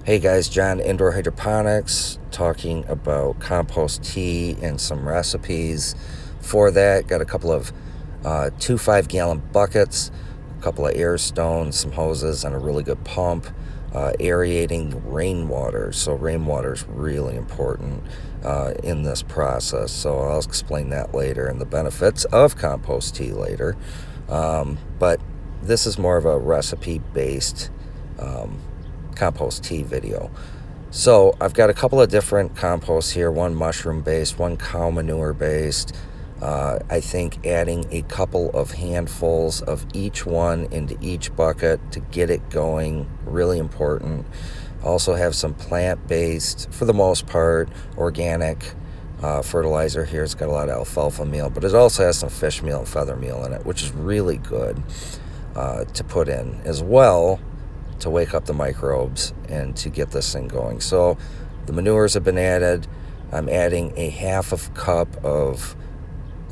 Hey guys, John, Indoor Hydroponics, talking about compost tea and some recipes for that. Got a couple of 2 5-gallon buckets, a couple of air stones, some hoses, and a really good pump. Aerating rainwater. So rainwater is really important in this process. So I'll explain that later and the benefits of compost tea later. But this is more of a recipe-based compost tea video. So I've got a couple of different composts here, one mushroom based, one cow manure based. I think adding a couple of handfuls of each one into each bucket to get it going, really important. Also have some plant-based, for the most part, organic fertilizer here. It's got a lot of alfalfa meal, but it also has some fish meal and feather meal in it, which is really good to put in as well, to wake up the microbes and to get this thing going. So the manures have been added. I'm adding a half of cup of,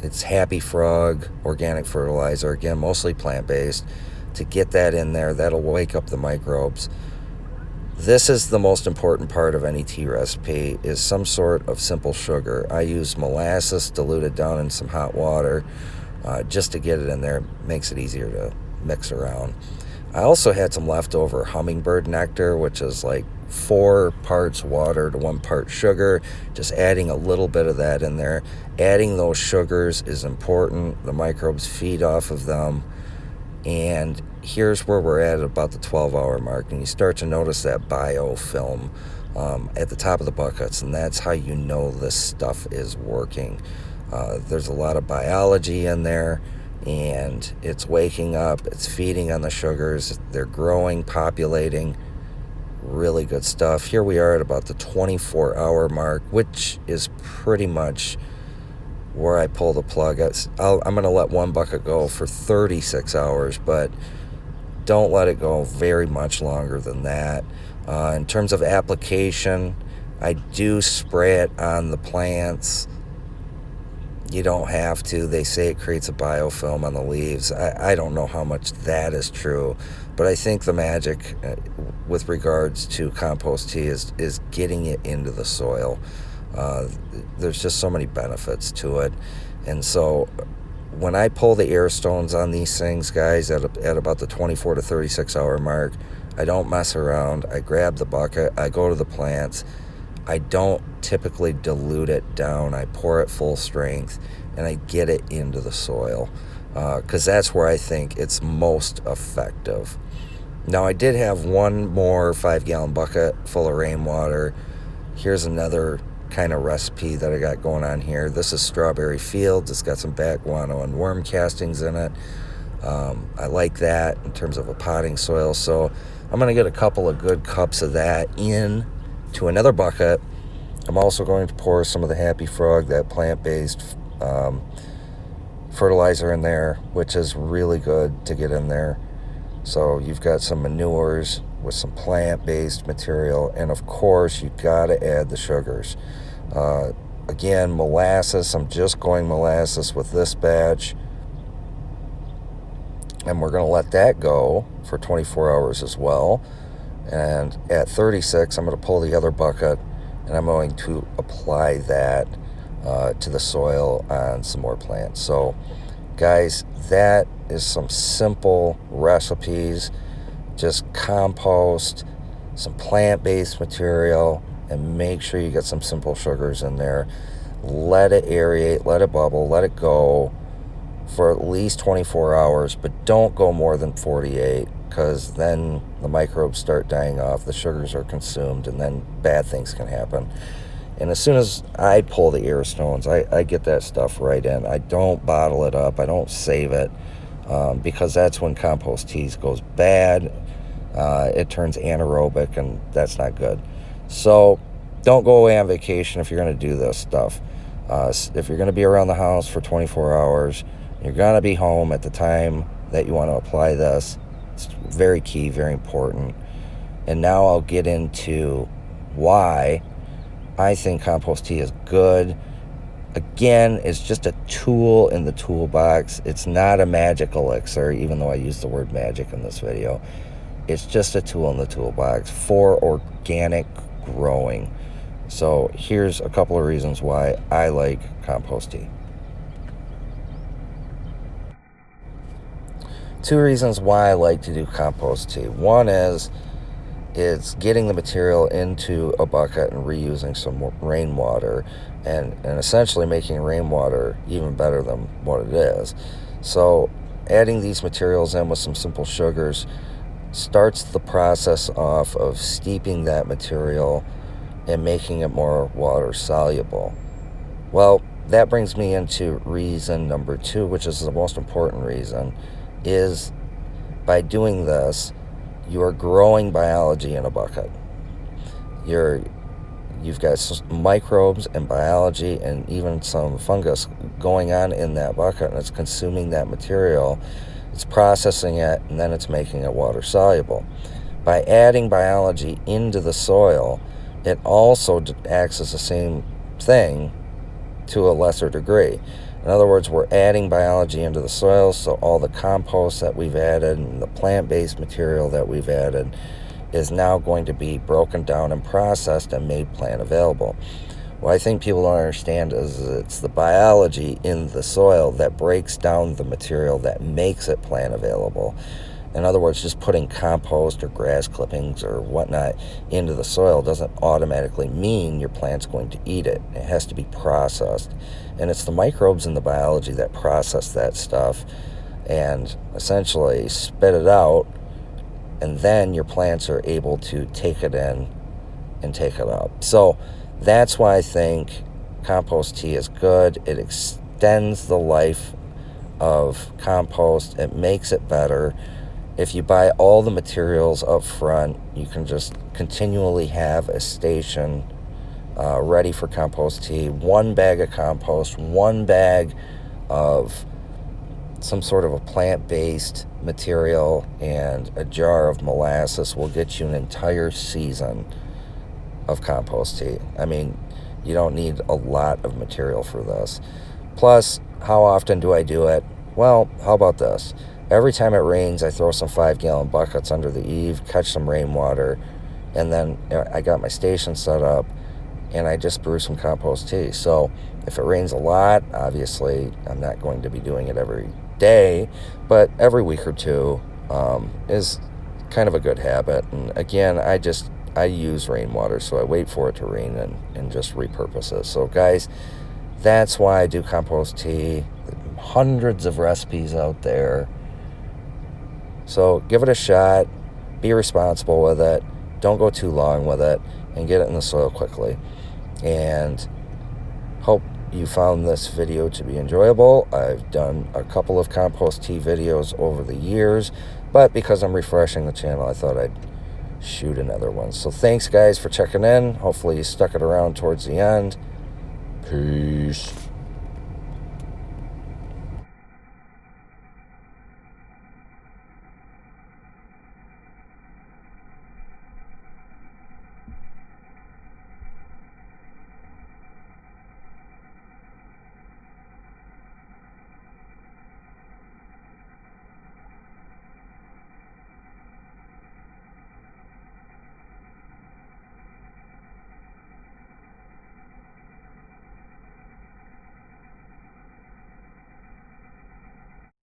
it's Happy Frog organic fertilizer, again mostly plant-based, to get that in there. That'll wake up the microbes. This is the most important part of any tea recipe, is some sort of simple sugar. I use molasses diluted down in some hot water just to get it in there. It makes it easier to mix around. I also had some leftover hummingbird nectar, which is like 4 parts water to 1 part sugar. Just adding a little bit of that in there. Adding those sugars is important. The microbes feed off of them. And here's where we're at about the 12-hour mark. And you start to notice that biofilm at the top of the buckets. And that's how you know this stuff is working. There's a lot of biology in there. And it's waking up, it's feeding on the sugars, they're growing, populating, really good stuff. Here we are at about the 24-hour mark, which is pretty much where I pull the plug. I'm going to let one bucket go for 36 hours, but don't let it go very much longer than that. In terms of application, I do spray it on the plants. You don't have to. They say it creates a biofilm on the leaves. I don't know how much that is true, but I think the magic with regards to compost tea is getting it into the soil. There's just so many benefits to it. And so when I pull the air stones on these things, guys, at about the 24 to 36 hour mark, I don't mess around. I grab the bucket, I go to the plants. I don't typically dilute it down. I pour it full strength and I get it into the soil because that's where I think it's most effective. Now, I did have one more 5-gallon bucket full of rainwater. Here's another kind of recipe that I got going on here. This is Strawberry Fields. It's got some bat guano and worm castings in it. I like that in terms of a potting soil. So I'm going to get a couple of good cups of that in to another bucket. I'm also going to pour some of the Happy Frog, that plant-based fertilizer in there, which is really good to get in there. So you've got some manures with some plant-based material, and of course you got to add the sugars. Again, molasses. I'm just going molasses with this batch, and we're going to let that go for 24 hours as well. And at 36, I'm going to pull the other bucket and I'm going to apply that to the soil on some more plants. So, guys, that is some simple recipes. Just compost, some plant-based material, and make sure you get some simple sugars in there. Let it aerate, let it bubble, let it go for at least 24 hours, but don't go more than 48. Because then the microbes start dying off, the sugars are consumed, and then bad things can happen. And as soon as I pull the air stones, I get that stuff right in. I don't bottle it up. I don't save it because that's when compost tea goes bad. It turns anaerobic, and that's not good. So don't go away on vacation if you're going to do this stuff. If you're going to be around the house for 24 hours, you're going to be home at the time that you want to apply this. It's very key, very important. And now I'll get into why I think compost tea is good. Again, it's just a tool in the toolbox. It's not a magic elixir, even though I use the word magic in this video. It's just a tool in the toolbox for organic growing. So here's a couple of reasons why I like compost tea. 2 reasons why I like to do compost tea. One is it's getting the material into a bucket and reusing some rainwater and essentially making rainwater even better than what it is. So adding these materials in with some simple sugars starts the process off of steeping that material and making it more water soluble. Well, that brings me into reason number 2, which is the most important reason, is by doing this, you are growing biology in a bucket. You've got microbes and biology and even some fungus going on in that bucket, and it's consuming that material, it's processing it, and then it's making it water soluble. By adding biology into the soil, it also acts as the same thing to a lesser degree. In other words, we're adding biology into the soil, so all the compost that we've added and the plant-based material that we've added is now going to be broken down and processed and made plant available. What I think people don't understand is it's the biology in the soil that breaks down the material that makes it plant available. In other words, just putting compost or grass clippings or whatnot into the soil doesn't automatically mean your plant's going to eat it. It has to be processed. And it's the microbes and the biology that process that stuff and essentially spit it out, and then your plants are able to take it in and take it up. So that's why I think compost tea is good. It extends the life of compost. It makes it better. If you buy all the materials up front, you can just continually have a station ready for compost tea. 1 bag of compost, 1 bag of some sort of a plant-based material, and a jar of molasses will get you an entire season of compost tea. I mean, you don't need a lot of material for this. Plus, how often do I do it? Well, how about this? Every time it rains, I throw some 5-gallon buckets under the eave, catch some rainwater, and then I got my station set up, and I just brew some compost tea. So if it rains a lot, obviously I'm not going to be doing it every day, but every week or two is kind of a good habit. And again, I use rainwater, so I wait for it to rain and just repurpose it. So guys, that's why I do compost tea. Hundreds of recipes out there. So give it a shot, be responsible with it, don't go too long with it, and get it in the soil quickly. And hope you found this video to be enjoyable. I've done a couple of compost tea videos over the years, but because I'm refreshing the channel, I thought I'd shoot another one. So thanks guys for checking in. Hopefully you stuck it around towards the end. Peace.